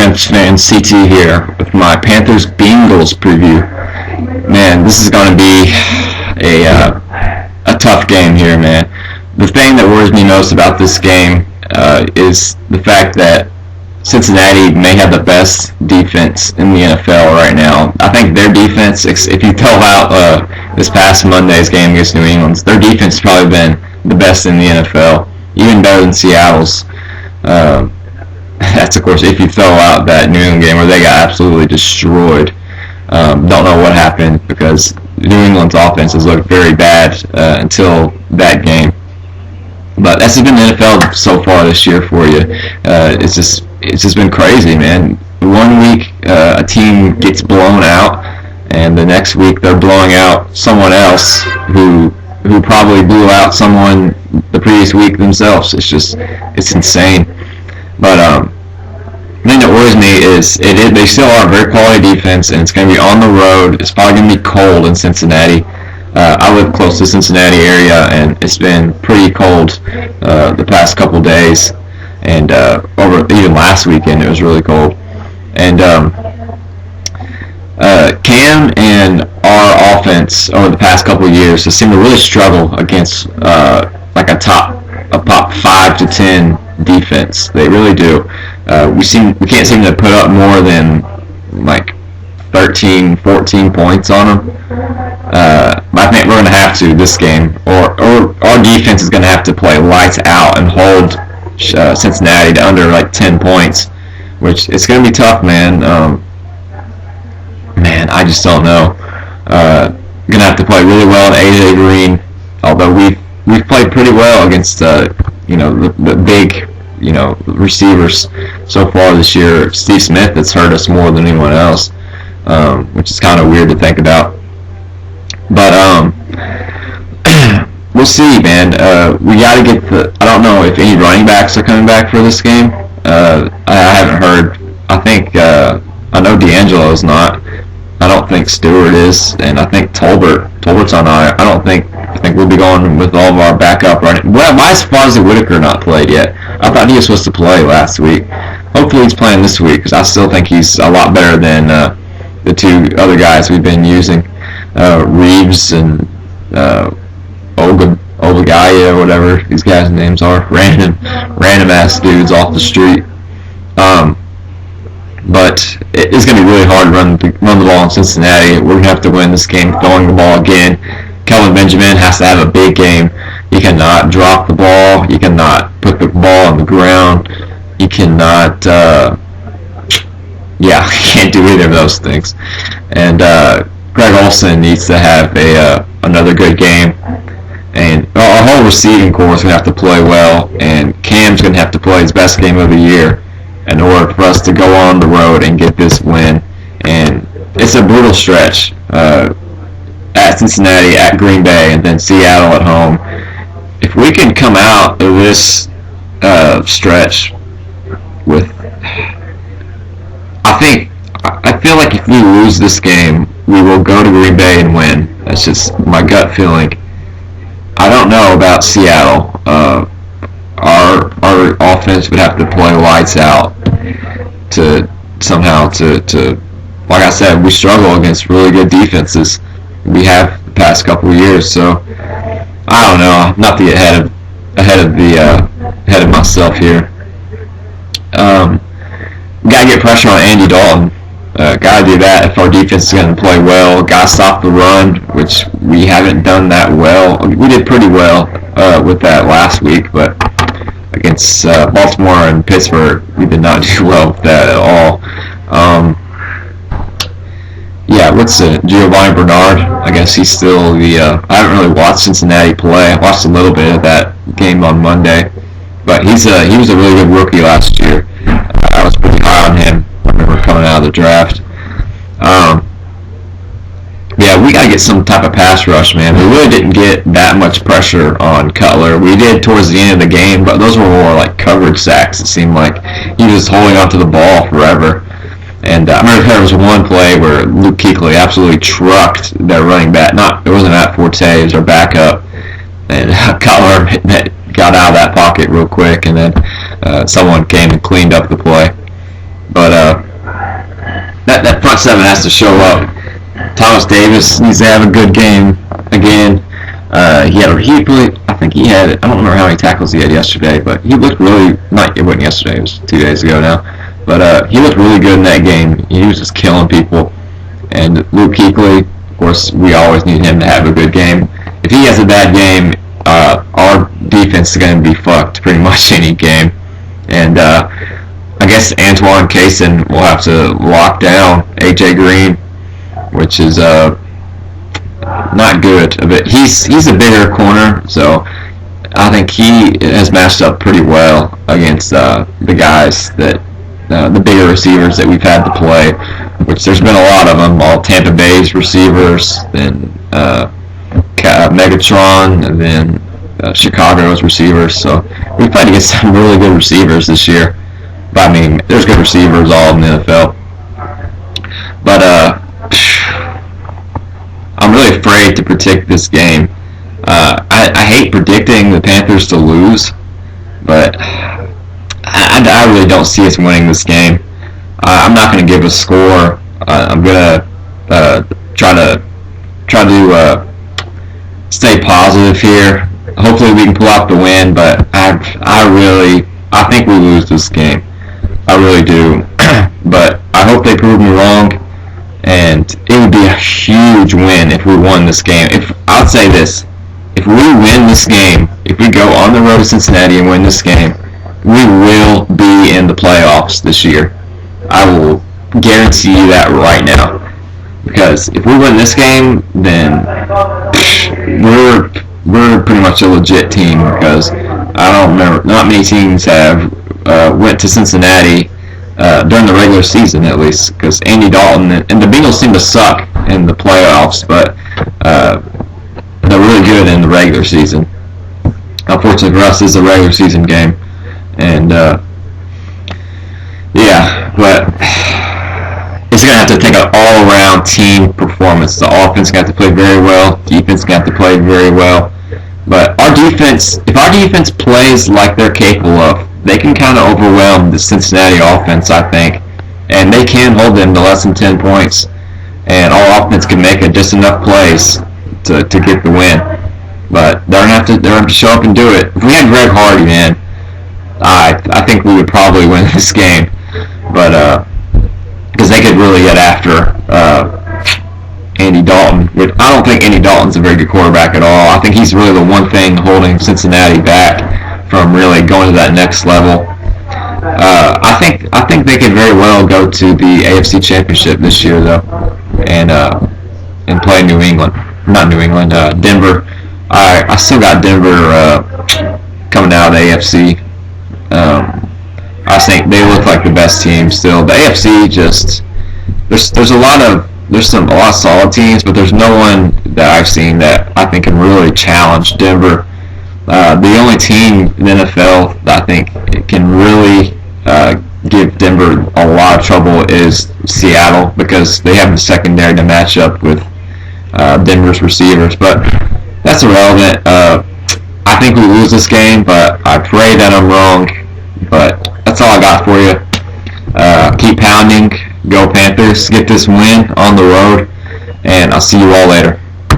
Rams fan, CT here with my Panthers Bengals preview. Man, this is going to be a tough game here, man. The thing that worries me most about this game is the fact that Cincinnati may have the best defense in the NFL right now. I think their defense, if you throw out this past Monday's game against New England's, their defense has probably been the best in the NFL, even better than Seattle's. That's, of course, if you throw out that New England game where they got absolutely destroyed. Don't know what happened because New England's offense has looked very bad until that game. But that's been the NFL so far this year for you. It's just been crazy, man. 1 week a team gets blown out, and the next week they're blowing out someone else who probably blew out someone the previous week themselves. It's insane. But the thing that worries me is they still are a very quality defense, and it's going to be on the road. It's probably going to be cold in Cincinnati. I live close to the Cincinnati area, and it's been pretty cold the past couple days, and over even last weekend it was really cold. And Cam and our offense over the past couple of years has seemed to really struggle against like a top 5 to 10 defense. They really do. We can't seem to put up more than like 13, 14 points on them. I think we're going to have to this game, or our defense is going to have to play lights out and hold Cincinnati to under like 10 points, which it's going to be tough, man. Man, I just don't know. Going to have to play really well in AJ Green, although we've played pretty well against the big receivers so far this year. Steve Smith has hurt us more than anyone else, which is kind of weird to think about. But we'll see, man. We got to get I don't know if any running backs are coming back for this game. I haven't heard. I think I know D'Angelo's not. I don't think Stewart is, and I think Tolbert's on IR. I think we'll be going with all of our backup running. Well, why is Fonzie Whitaker not played yet? I thought he was supposed to play last week. Hopefully he's playing this week, because I still think he's a lot better than the two other guys we've been using, Reeves and Obagaya, or whatever these guys' names are. Random ass dudes off the street. But it's going to be really hard to run the ball in Cincinnati. We're going to have to win this game throwing the ball again. Kelvin Benjamin has to have a big game. He cannot drop the ball. He cannot put the ball on the ground. He cannot, he can't do either of those things. And Greg Olsen needs to have another good game. And our whole receiving corps is going to have to play well. And Cam's going to have to play his best game of the year in order for us to go on the road and get this win. And it's a brutal stretch. At Cincinnati, at Green Bay, and then Seattle at home. If we can come out of this stretch with, I feel like if we lose this game, we will go to Green Bay and win. That's just my gut feeling. I don't know about Seattle. Our offense would have to play lights out to somehow to like I said, we struggle against really good defenses. We have the past couple of years, so I don't know. I'm not the ahead of myself here. Gotta get pressure on Andy Dalton. Gotta do that if our defense is going to play well. Gotta stop the run, which we haven't done that well. We did pretty well with that last week, but against Baltimore and Pittsburgh, we did not do well with that at all. Giovanni Bernard. I guess he's still I haven't really watched Cincinnati play. I watched a little bit of that game on Monday, but he was a really good rookie last year. I was pretty high on him. I remember coming out of the draft. We got to get some type of pass rush, man. We really didn't get that much pressure on Cutler. We did towards the end of the game, but those were more like coverage sacks. It seemed like he was holding onto the ball forever. And I remember there was one play where Luke Kuechly absolutely trucked their running back. It wasn't Matt Forte, it was our backup. And Cutler got out of that pocket real quick, and then someone came and cleaned up the play. But that front seven has to show up. Thomas Davis needs to have a good game again. I think he had, I don't remember how many tackles he had yesterday, but he looked really, it wasn't yesterday, it was 2 days ago now. But he looked really good in that game. He was just killing people. And Luke Kuechly, of course, we always need him to have a good game. If he has a bad game, our defense is going to be fucked pretty much any game. And I guess Antoine Cason will have to lock down AJ Green, which is not good. But he's a bigger corner, so I think he has matched up pretty well against the guys that the bigger receivers that we've had to play, which there's been a lot of them, all Tampa Bay's receivers, then Megatron, and then Chicago's receivers. So we played against some really good receivers this year. But I mean, there's good receivers all in the NFL. But I'm really afraid to predict this game. I hate predicting the Panthers to lose, but I really don't see us winning this game. I'm not going to give a score. I'm going to try to stay positive here. Hopefully we can pull out the win, but I think we lose this game. I really do. But I hope they prove me wrong, and it would be a huge win if we won this game. I'll say this, if we win this game, if we go on the road to Cincinnati and win this game, we will be in the playoffs this year. I will guarantee you that right now. Because if we win this game, then we're pretty much a legit team. Because I don't remember, not many teams have went to Cincinnati during the regular season, at least. Because Andy Dalton and the Bengals seem to suck in the playoffs, but they're really good in the regular season. Unfortunately for us, it's a regular season game. And yeah, but it's going to have to take an all-around team performance. The offense got to play very well. Defense got to play very well. But if our defense plays like they're capable of, they can kind of overwhelm the Cincinnati offense, I think. And they can hold them to less than 10 points. And our offense can make just enough plays to get the win. But they're going to have to show up and do it. If we had Greg Hardy, man, I think we would probably win this game. But because they could really get after Andy Dalton. I don't think Andy Dalton's a very good quarterback at all. I think he's really the one thing holding Cincinnati back from really going to that next level. I think they could very well go to the AFC Championship this year, though, and play New England. Not New England, Denver. I still got Denver coming out of the AFC. I think they look like the best team still. The AFC there's a lot of solid teams, but there's no one that I've seen that I think can really challenge Denver. The only team in the NFL that I think can really give Denver a lot of trouble is Seattle, because they have the secondary to match up with Denver's receivers. But that's irrelevant. I think we lose this game, but I pray that I'm wrong. But that's all I got for you. Keep pounding. Go Panthers. Get this win on the road. And I'll see you all later.